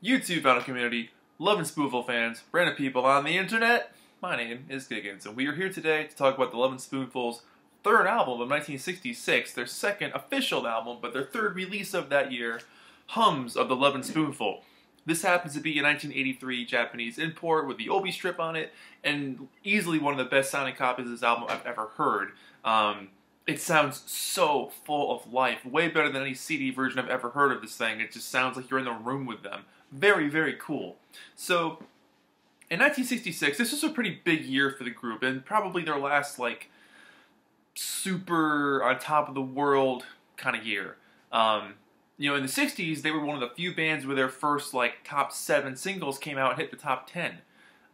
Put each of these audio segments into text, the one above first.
YouTube vinyl community, Lovin Spoonful fans, random people on the internet. My name is Giggens, and we are here today to talk about the Lovin Spoonful's third album of 1966, their second official album, but their third release of that year, Hums of the Lovin Spoonful. This happens to be a 1983 Japanese import with the Obi strip on it, and easily one of the best sounding copies of this album I've ever heard. It sounds so full of life, way better than any CD version I've ever heard of this thing. It just sounds like you're in the room with them. Very, very cool. So, in 1966, this was a pretty big year for the group, and probably their last, like, super on top of the world kind of year. You know, in the 60s, they were one of the few bands where their first, like, top 7 singles came out and hit the top 10.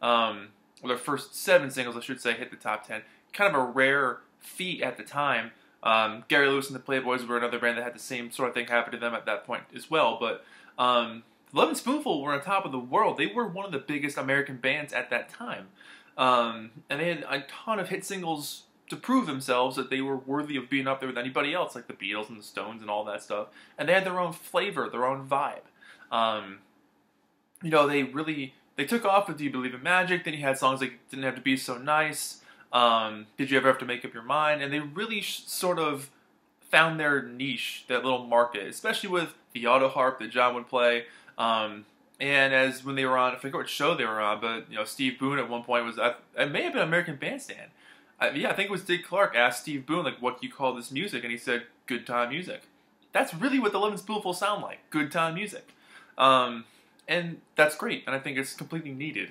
Or their first 7 singles, I should say, hit the top 10. Kind of a rare feat at the time. Gary Lewis and the Playboys were another band that had the same sort of thing happen to them at that point as well. But Lovin Spoonful were on top of the world. They were one of the biggest American bands at that time. And they had a ton of hit singles to prove themselves that they were worthy of being up there with anybody else, like the Beatles and the Stones and all that stuff. And they had their own flavor, their own vibe. You know, they took off with Do You Believe in Magic? Then you had songs like Didn't Have to Be So Nice, Did You Ever Have to Make Up Your Mind? And they really sort of found their niche, that little market, especially with the auto harp that John would play. And as when they were on, I forget what show they were on, but you know, Steve Boone at one point was, it may have been American Bandstand. Yeah, I think it was Dick Clark asked Steve Boone, like, what do you call this music? And he said, good time music. That's really what the Lovin Spoonful sound like, good time music. And that's great, and I think it's completely needed.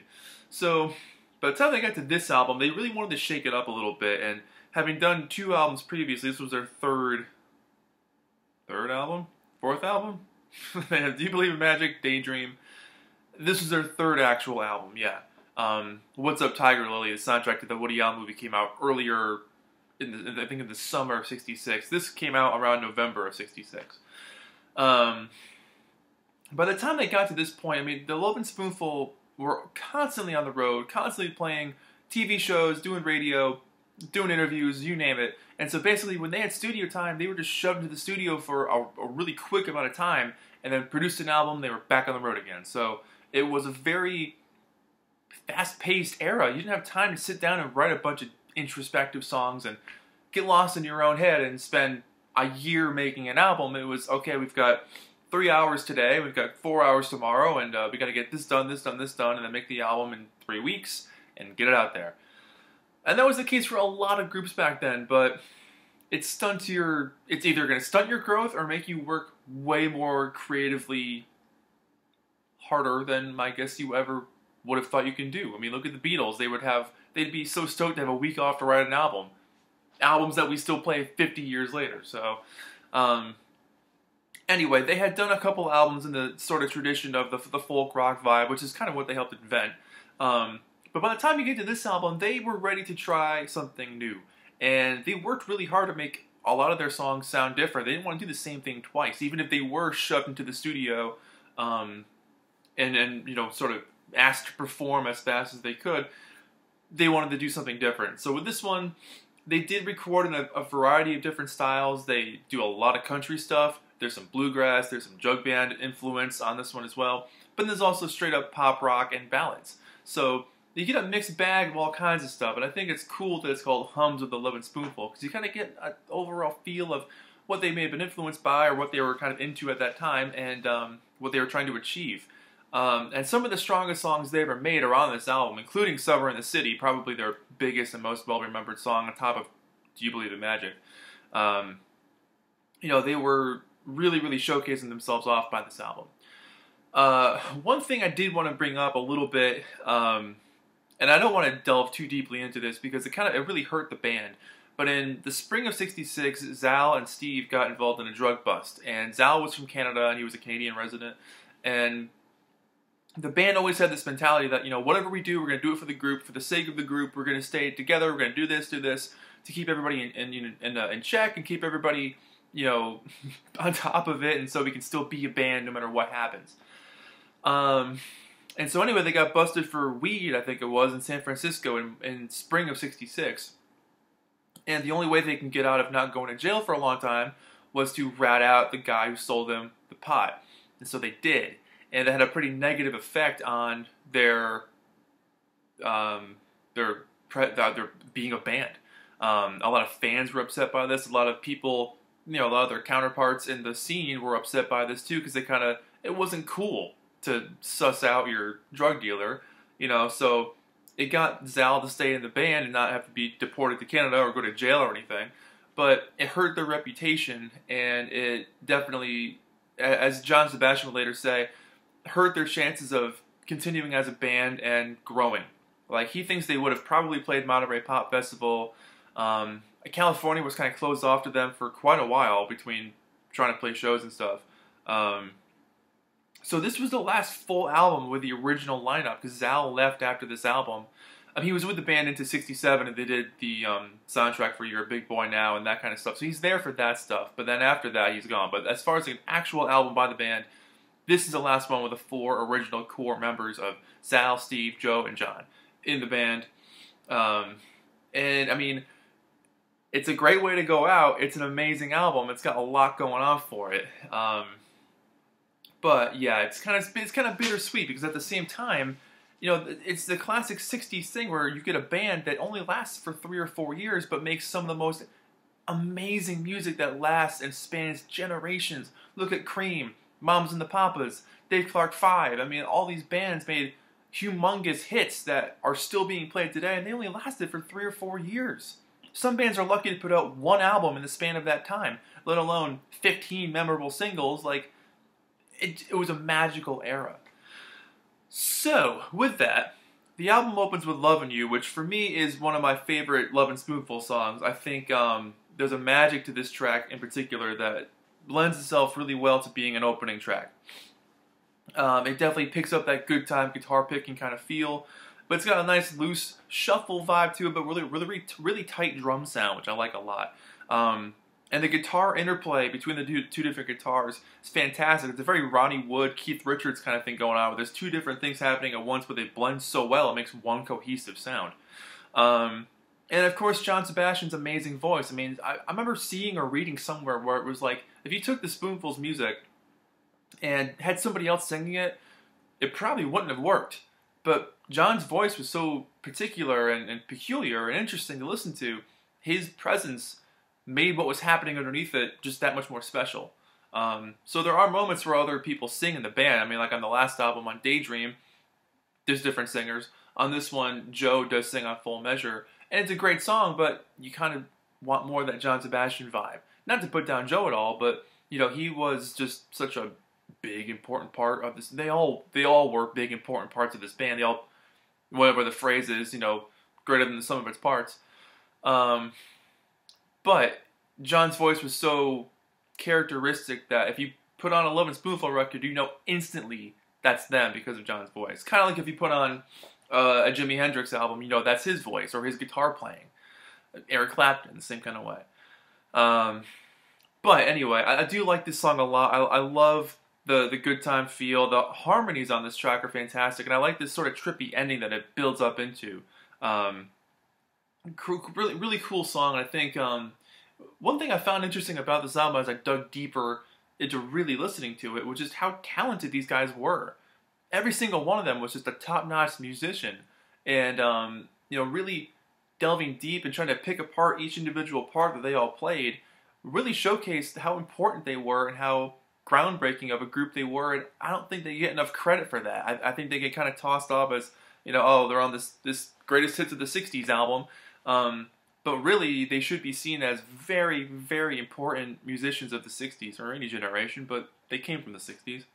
So, by the time they got to this album, they really wanted to shake it up a little bit, and having done 2 albums previously, this was their third album? 4th album? They have Do You Believe in Magic? Daydream. This was their 3rd actual album, yeah. What's Up Tiger Lily, the soundtrack to the Woody Allen movie, came out earlier, I think in the summer of '66. This came out around November of '66. By the time they got to this point, I mean, the Lovin Spoonful were constantly on the road, constantly playing TV shows, doing radio, doing interviews, you name it. And so basically, when they had studio time, they were just shoved into the studio for a really quick amount of time, and then produced an album, they were back on the road again. So it was a very fast-paced era. You didn't have time to sit down and write a bunch of introspective songs and get lost in your own head and spend a year making an album. It was, okay, we've got 3 hours today, we've got 4 hours tomorrow, and we got to get this done, this done, this done, and then make the album in 3 weeks and get it out there. And that was the case for a lot of groups back then, but it's either going to stunt your growth or make you work way more creatively harder than I guess you ever would have thought you can do. I mean, look at the Beatles. They'd be so stoked to have a week off to write an album. Albums that we still play 50 years later. So, anyway, they had done a couple albums in the sort of tradition of the folk rock vibe, which is kind of what they helped invent. But by the time you get to this album, they were ready to try something new. And they worked really hard to make a lot of their songs sound different. They didn't want to do the same thing twice, even if they were shoved into the studio and you know, sort of asked to perform as fast as they could. They wanted to do something different. So with this one, they did record in a variety of different styles. They do a lot of country stuff. There's some bluegrass, there's some jug band influence on this one as well. But there's also straight up pop rock and ballads. So you get a mixed bag of all kinds of stuff. And I think it's cool that it's called Hums of the Lovin Spoonful, because you kind of get an overall feel of what they may have been influenced by or what they were kind of into at that time and what they were trying to achieve. And some of the strongest songs they ever made are on this album, including Summer in the City, probably their biggest and most well-remembered song on top of Do You Believe in Magic. You know, they were really, really showcasing themselves off by this album. One thing I did want to bring up a little bit, and I don't want to delve too deeply into this because it really hurt the band, but in the spring of '66, Zal and Steve got involved in a drug bust, and Zal was from Canada and he was a Canadian resident, and the band always had this mentality that, you know, whatever we do, we're going to do it for the group, for the sake of the group. We're going to stay together. We're going to do this to keep everybody in check and keep everybody, you know, on top of it, and so we can still be a band no matter what happens. And so anyway, they got busted for weed, I think it was, in San Francisco in spring of '66. And the only way they can get out of not going to jail for a long time was to rat out the guy who sold them the pot. And so they did. and it had a pretty negative effect on their being a band. A lot of fans were upset by this. A lot of people, a lot of their counterparts in the scene were upset by this too, because it wasn't cool to suss out your drug dealer, so it got Zal to stay in the band and not have to be deported to Canada or go to jail or anything. But it hurt their reputation, and it definitely, as John Sebastian would later say, hurt their chances of continuing as a band and growing. Like, he thinks they would have probably played Monterey Pop Festival. California was kind of closed off to them for quite a while between trying to play shows and stuff. So this was the last full album with the original lineup, because Zal left after this album. He was with the band into '67, and they did the soundtrack for You're a Big Boy Now and that kind of stuff. So he's there for that stuff, but then after that, he's gone. But as far as an actual album by the band, this is the last one with the 4 original core members of Zal, Steve, Joe, and John in the band. And I mean, it's a great way to go out. It's an amazing album. It's got a lot going on for it. But yeah, it's kind of bittersweet, because at the same time, it's the classic '60s thing where you get a band that only lasts for 3 or 4 years, but makes some of the most amazing music that lasts and spans generations. Look at Cream, Mamas and the Papas, Dave Clark 5. I mean, all these bands made humongous hits that are still being played today, and they only lasted for 3 or 4 years. Some bands are lucky to put out 1 album in the span of that time, let alone 15 memorable singles. Like, it was a magical era. So, with that, the album opens with Lovin You, which for me is one of my favorite Lovin Spoonful songs. I think there's a magic to this track in particular that lends itself really well to being an opening track. It definitely picks up that good time guitar picking kind of feel, but it's got a nice loose shuffle vibe to it, but really tight drum sound, which I like a lot. And the guitar interplay between the two different guitars is fantastic. It's a very Ronnie Wood, Keith Richards kind of thing going on, where there's 2 different things happening at once, but they blend so well it makes one cohesive sound. And of course, John Sebastian's amazing voice. I mean, I remember seeing or reading somewhere where it was like, if you took the Spoonful's music and had somebody else singing it, it probably wouldn't have worked. But John's voice was so particular and peculiar and interesting to listen to. His presence made what was happening underneath it just that much more special. So there are moments where other people sing in the band. I mean, like on the last album, on Daydream, there's different singers. On this one, Joe does sing on Full Measure. And it's a great song, but you kind of want more of that John Sebastian vibe. Not to put down Joe at all, but, he was just such a big, important part of this. They all were big, important parts of this band. They all, whatever the phrase is, greater than the sum of its parts. But John's voice was so characteristic that if you put on a Lovin Spoonful record, you know instantly that's them because of John's voice. Kind of like if you put on a Jimi Hendrix album, that's his voice or his guitar playing. Eric Clapton, the same kind of way. But anyway, I do like this song a lot. I love the good time feel. The harmonies on this track are fantastic, and I like this sort of trippy ending that it builds up into. Really cool song. And I think one thing I found interesting about this album as I dug deeper into really listening to it was just how talented these guys were. Every single one of them was just a top-notch musician, and really delving deep and trying to pick apart each individual part that they all played really showcased how important they were and how groundbreaking of a group they were. And I don't think they get enough credit for that. I think they get kind of tossed off as oh, they're on this greatest hits of the '60s album. But really, they should be seen as very, very important musicians of the '60s, or any generation, but they came from the '60s.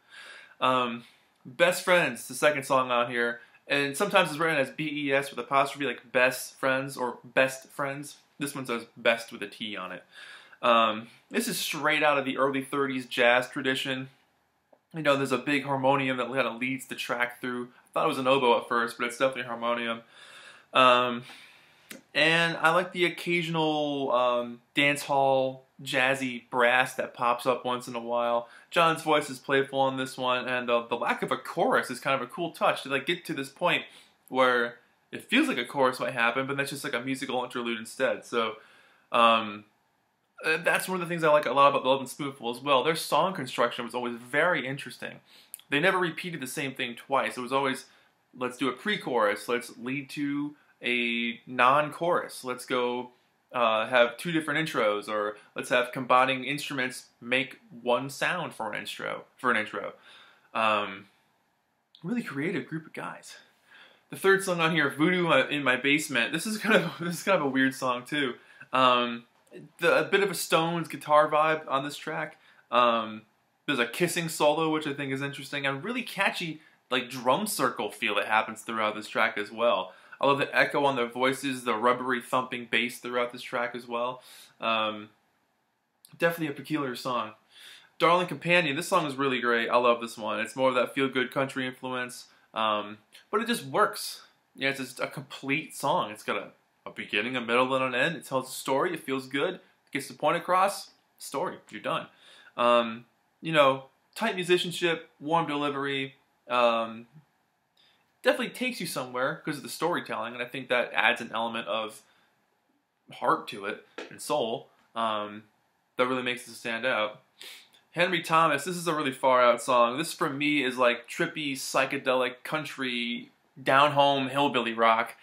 Best Friends, the second song on here, and sometimes it's written as B-E-S with apostrophe, like Best Friends, or Best Friends. This one says Best with a T on it. This is straight out of the early '30s jazz tradition. There's a big harmonium that kind of leads the track through. I thought it was an oboe at first, but it's definitely harmonium. And I like the occasional dance hall jazzy brass that pops up once in a while. John's voice is playful on this one, and the lack of a chorus is kind of a cool touch to get to this point where it feels like a chorus might happen, but that's just like a musical interlude instead. So that's one of the things I like a lot about the Lovin Spoonful as well. Their song construction was always very interesting. They never repeated the same thing twice. It was always, let's do a pre-chorus, let's lead to a non-chorus, let's go have two different intros, or let's have combining instruments make one sound for an intro. Really creative group of guys. The third song on here, Voodoo in My Basement. This is kind of a weird song too. A bit of a Stones guitar vibe on this track. There's a kissing solo, which I think is interesting, and really catchy like drum circle feel that happens throughout this track as well. I love the echo on their voices, the rubbery thumping bass throughout this track as well. Definitely a peculiar song. Darling Companion, this song is really great. I love this one. It's more of that feel-good country influence, but it just works. Yeah, it's just a complete song. It's got a beginning, a middle, and an end. It tells a story. It feels good. It gets the point across. Story. You're done. You know, tight musicianship, warm delivery. Definitely takes you somewhere because of the storytelling, and I think that adds an element of heart to it and soul that really makes it stand out. Henry Thomas, this is a really far out song. This for me is like trippy, psychedelic, country, down-home, hillbilly rock.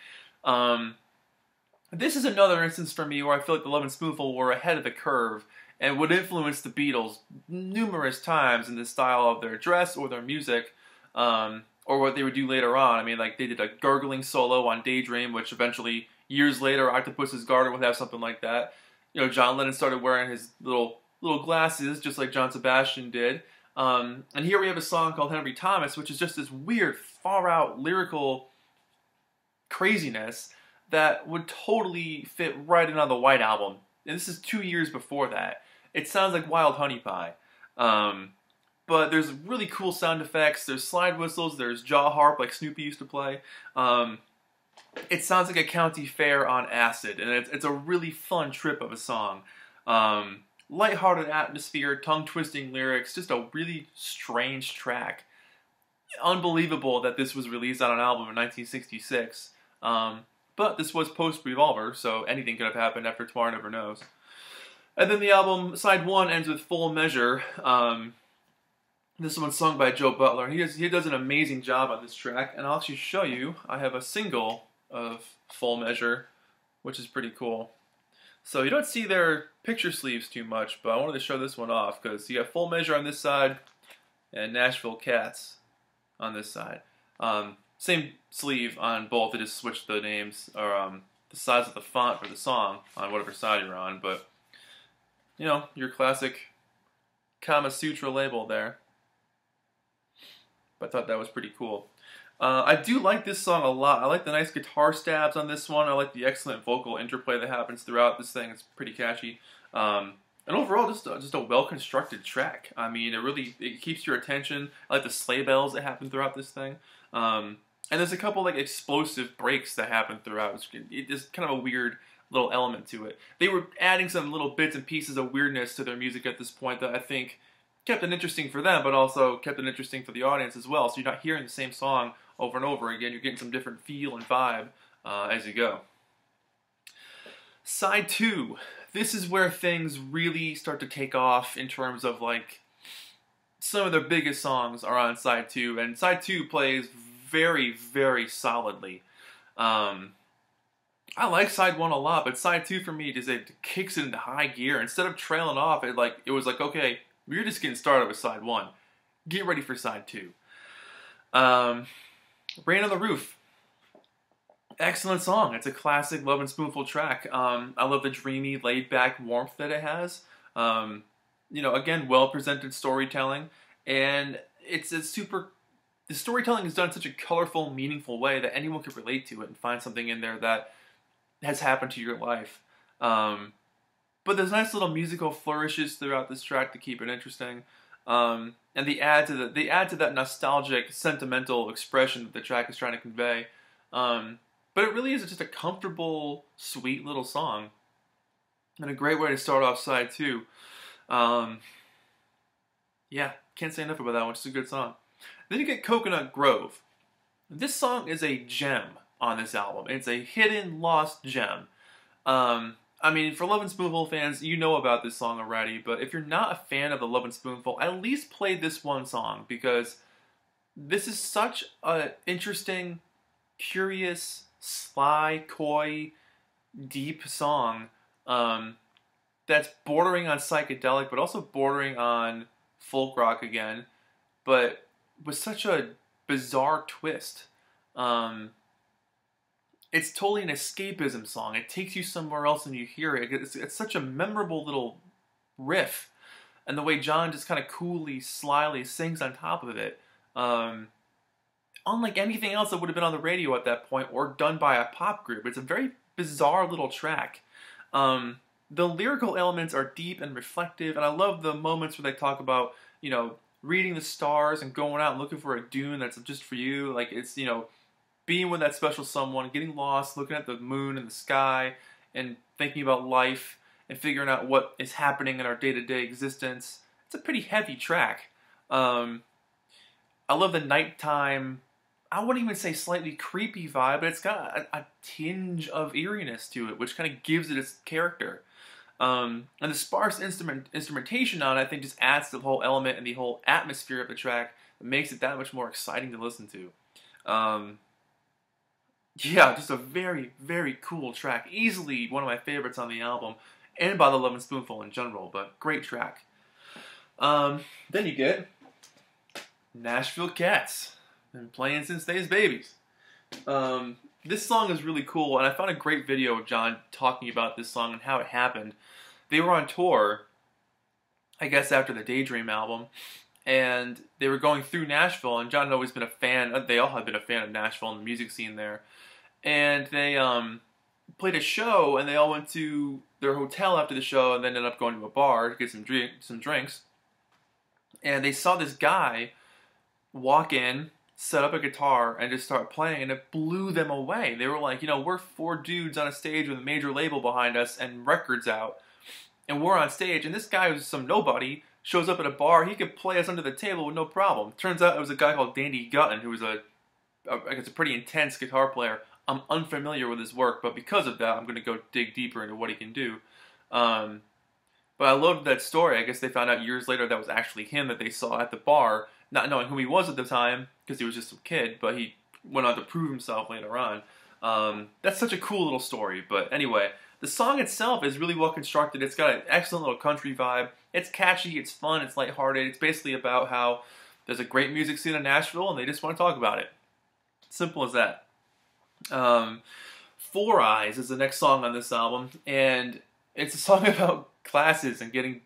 This is another instance for me where I feel like the Lovin Spoonful were ahead of the curve and would influence the Beatles numerous times in the style of their dress or their music, or what they would do later on. I mean, like, they did a gargling solo on Daydream, which eventually, years later, Octopus's Garden would have something like that. You know, John Lennon started wearing his little glasses, just like John Sebastian did. And here we have a song called Henry Thomas, which is just this weird, far-out, lyrical craziness that would totally fit right in on the White Album. And this is 2 years before that. It sounds like Wild Honey Pie. But there's really cool sound effects, there's slide whistles, there's jaw harp like Snoopy used to play. It sounds like a county fair on acid, and it's a really fun trip of a song. Lighthearted atmosphere, tongue-twisting lyrics, just a really strange track. Unbelievable that this was released on an album in 1966. But this was post-Revolver, so anything could have happened after Tomorrow Never Knows. And then the album, side 1, ends with Full Measure. This one's sung by Joe Butler, and he does an amazing job on this track, and I'll actually show you. I have a single of Full Measure, which is pretty cool. So you don't see their picture sleeves too much, but I wanted to show this one off, because you got Full Measure on this side, and Nashville Cats on this side. Same sleeve on both, they just switched the names, or the size of the font for the song on whatever side you're on, but, you know, your classic Kama Sutra label there. But I thought that was pretty cool. I do like this song a lot. I like the nice guitar stabs on this one. I like the excellent vocal interplay that happens throughout this thing. It's pretty catchy. And overall, just a well-constructed track. I mean, it keeps your attention. I like the sleigh bells that happen throughout this thing. And there's a couple like explosive breaks that happen throughout. It's kind of a weird little element to it. They were adding some little bits and pieces of weirdness to their music at this point that I think kept it interesting for them, but also kept it interesting for the audience as well. So you're not hearing the same song over and over again. You're getting some different feel and vibe as you go. Side 2. This is where things really start to take off in terms of like some of their biggest songs are on side 2, and side 2 plays very, very solidly. I like side 1 a lot, but side 2 for me just it kicks it into high gear. Instead of trailing off, it was like, okay, we're just getting started with side 1. Get ready for side 2. Rain on the Roof. Excellent song. It's a classic Lovin Spoonful track. I love the dreamy, laid-back warmth that it has. You know, again, well-presented storytelling. And the storytelling is done in such a colorful, meaningful way that anyone can relate to it and find something in there that has happened to your life. But there's nice little musical flourishes throughout this track to keep it interesting. And they add to that nostalgic, sentimental expression that the track is trying to convey. But it really is just a comfortable, sweet little song. And a great way to start off side 2. Yeah, can't say enough about that one. It's a good song. Then you get Coconut Grove. This song is a gem on this album. It's a hidden, lost gem. I mean, for Lovin Spoonful fans, you know about this song already, but if you're not a fan of the Lovin Spoonful, at least play this one song, because This is such an interesting, curious, sly, coy, deep song that's bordering on psychedelic, but also bordering on folk rock again, but with such a bizarre twist. Um, it's totally an escapism song. It takes you somewhere else when you hear it. It's such a memorable little riff, and the way John just kind of coolly, slyly sings on top of it. Um, Unlike anything else that would have been on the radio at that point or done by a pop group. It's a very bizarre little track. The lyrical elements are deep and reflective, and I love the moments where they talk about, reading the stars and going out and looking for a dune that's just for you. Like, it's, being with that special someone, getting lost, looking at the moon and the sky, and thinking about life, and figuring out what is happening in our day-to-day existence. It's a pretty heavy track. I love the nighttime, I wouldn't even say slightly creepy vibe, but it's got a tinge of eeriness to it, which kind of gives it its character. And the sparse instrumentation on it, I think, just adds to the whole element and the whole atmosphere of the track. It makes it that much more exciting to listen to. Yeah, just a very, very cool track. Easily one of my favorites on the album, and by the Lovin Spoonful in general, but great track. Then you get Nashville Cats. Been playing since they's babies. This song is really cool, and I found a great video of John talking about this song and how it happened. They were on tour, I guess after the Daydream album, and they were going through Nashville, and John had always been a fan, they all had been a fan of Nashville and the music scene there. And they played a show, and they all went to their hotel after the show, and then ended up going to a bar to get some drinks. And they saw this guy walk in, set up a guitar, and just start playing, and it blew them away. They were like, we're four dudes on a stage with a major label behind us and records out, and we're on stage, and this guy who's some nobody shows up at a bar. He could play us under the table with no problem. Turns out it was a guy called Dandy Gutton, who was I guess a pretty intense guitar player. I'm unfamiliar with his work, but because of that, I'm going to go dig deeper into what he can do. But I loved that story. I guess they found out years later that was actually him that they saw at the bar, not knowing who he was at the time, because he was just some kid, but he went on to prove himself later on. That's such a cool little story, but anyway, the song itself is really well constructed. It's got an excellent little country vibe. It's catchy, it's fun, it's lighthearted. It's basically about how there's a great music scene in Nashville, and they just want to talk about it. Simple as that. Four Eyes is the next song on this album, and it's a song about glasses and getting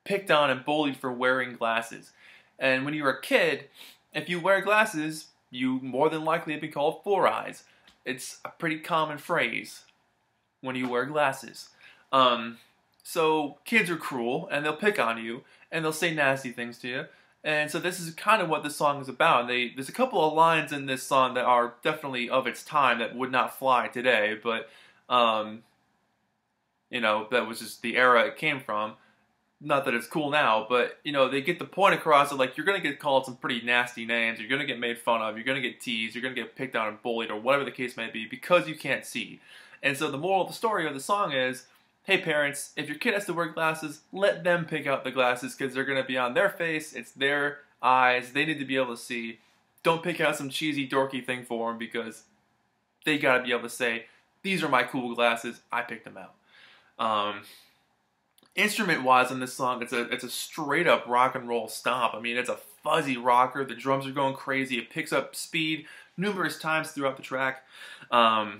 picked on and bullied for wearing glasses. And when you're a kid, if you wear glasses, you more than likely have been called Four Eyes. It's a pretty common phrase when you wear glasses. So kids are cruel, and they'll pick on you, and they'll say nasty things to you. And so this is kind of what this song is about. There's a couple of lines in this song that are definitely of its time that would not fly today, but, that was just the era it came from. Not that it's cool now, but, they get the point across that, like, you're going to get called some pretty nasty names, you're going to get made fun of, you're going to get teased, you're going to get picked on and bullied, or whatever the case may be, because you can't see. And so the moral of the story of the song is, hey parents, if your kid has to wear glasses, let them pick out the glasses, because they're going to be on their face, it's their eyes, they need to be able to see. Don't pick out some cheesy, dorky thing for them, because they got to be able to say, these are my cool glasses, I picked them out. Instrument-wise on this song, it's a straight-up rock and roll stomp. I mean, it's a fuzzy rocker, the drums are going crazy, it picks up speed numerous times throughout the track. I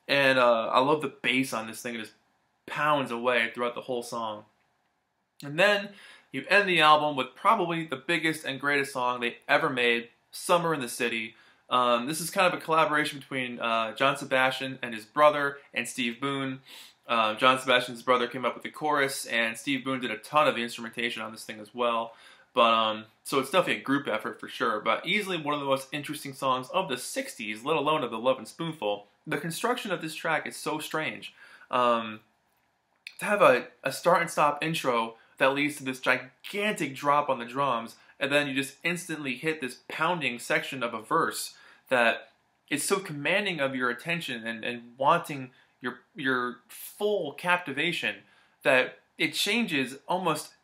love the bass on this thing, it just pounds away throughout the whole song. And then you end the album with probably the biggest and greatest song they ever made, Summer in the City. This is kind of a collaboration between John Sebastian and his brother and Steve Boone. John Sebastian's brother came up with the chorus, and Steve Boone did a ton of the instrumentation on this thing as well. But so it's definitely a group effort for sure, but easily one of the most interesting songs of the 60s, let alone of the Lovin Spoonful. The construction of this track is so strange. To have a start and stop intro that leads to this gigantic drop on the drums, and then you just instantly hit this pounding section of a verse that is so commanding of your attention and wanting your full captivation that it changes almost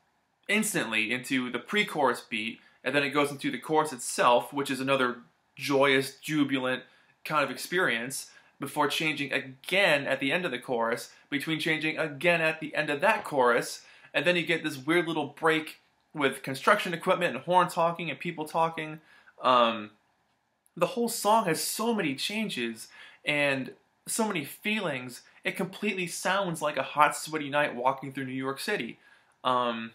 instantly into the pre-chorus beat, and then it goes into the chorus itself, which is another joyous, jubilant kind of experience, before changing again at the end of the chorus, between changing again at the end of that chorus, and then you get this weird little break with construction equipment and horn talking and people talking. The whole song has so many changes and so many feelings. It completely sounds like a hot, sweaty night walking through New York City. You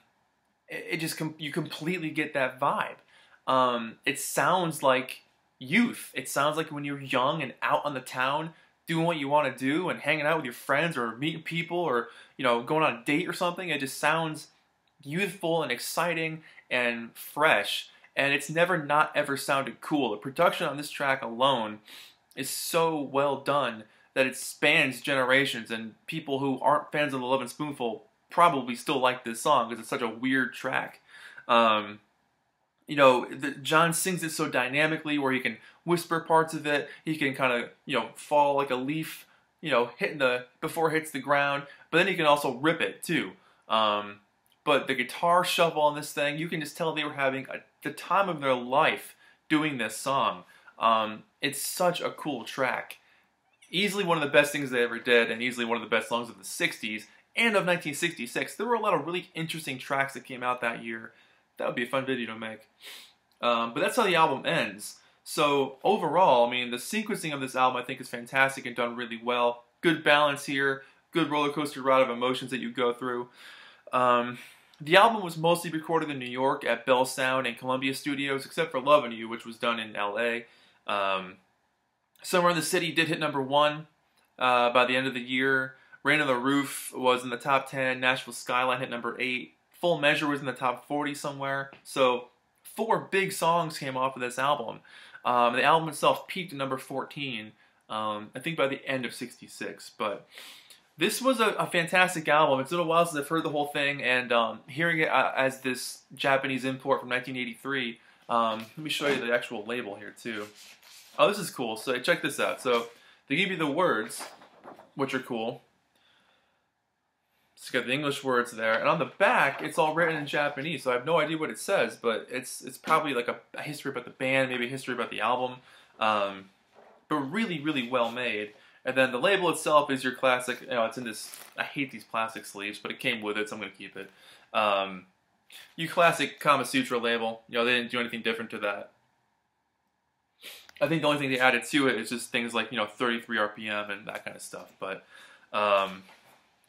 completely get that vibe. It sounds like youth. It sounds like when you're young and out on the town doing what you want to do and hanging out with your friends or meeting people or, you know, going on a date or something. It just sounds youthful and exciting and fresh. And it's never not ever sounded cool. The production on this track alone is so well done that it spans generations, and people who aren't fans of the Lovin Spoonful probably still like this song because it's such a weird track. You know, John sings it so dynamically where he can whisper parts of it. He can kind of, you know, fall like a leaf, you know, before it hits the ground. But then he can also rip it too. But the guitar shuffle on this thing, you can just tell they were having the time of their life doing this song. It's such a cool track. Easily one of the best things they ever did, and easily one of the best songs of the 60s and of 1966. There were a lot of really interesting tracks that came out that year. That would be a fun video to make. But that's how the album ends. So overall, I mean, the sequencing of this album I think is fantastic and done really well. Good balance here. Good roller coaster ride of emotions that you go through. The album was mostly recorded in New York at Bell Sound and Columbia Studios, except for Lovin You, which was done in LA. Somewhere in the City did hit #1 by the end of the year. Rain on the Roof was in the top 10. Nashville Skyline hit #8. Full Measure was in the top 40 somewhere. So 4 big songs came off of this album. The album itself peaked at #14, I think by the end of '66. But this was a fantastic album. It's been a while since I've heard the whole thing, and hearing it as this Japanese import from 1983. Let me show you the actual label here too. Oh, this is cool. So check this out. So they give you the words, which are cool. It's got the English words there, and on the back, it's all written in Japanese. So I have no idea what it says, but it's probably like a history about the band, maybe a history about the album. But really, really well made. And then the label itself is your classic. You know, it's in this. I hate these plastic sleeves, but it came with it, so I'm gonna keep it. Your classic Kama Sutra label. You know, they didn't do anything different to that. I think the only thing they added to it is just things like, you know, 33 RPM and that kind of stuff. But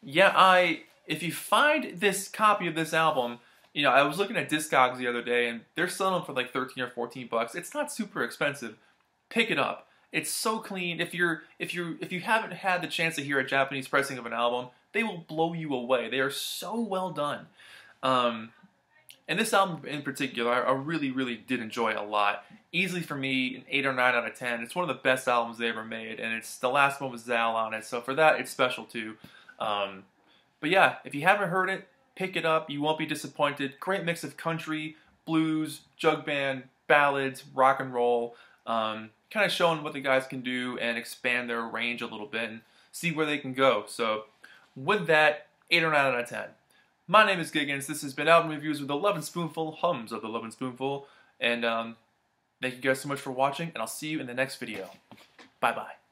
yeah, if you find this copy of this album, you know, I was looking at Discogs the other day, and they're selling them for like 13 or 14 bucks. It's not super expensive. Pick it up. It's so clean. If you haven't had the chance to hear a Japanese pressing of an album, they will blow you away. They are so well done. And this album in particular, I really, really did enjoy a lot. Easily for me, an 8 or 9 out of 10. It's one of the best albums they ever made, and it's the last one with Zal on it, so for that, it's special too. But yeah, if you haven't heard it, pick it up. You won't be disappointed. Great mix of country, blues, jug band, ballads, rock and roll. Kind of showing what the guys can do and expand their range a little bit and see where they can go. So with that, 8 or 9 out of 10. My name is Giggens. This has been Album Reviews with the Lovin Spoonful, hums of the Lovin Spoonful. And thank you guys so much for watching, and I'll see you in the next video. Bye-bye.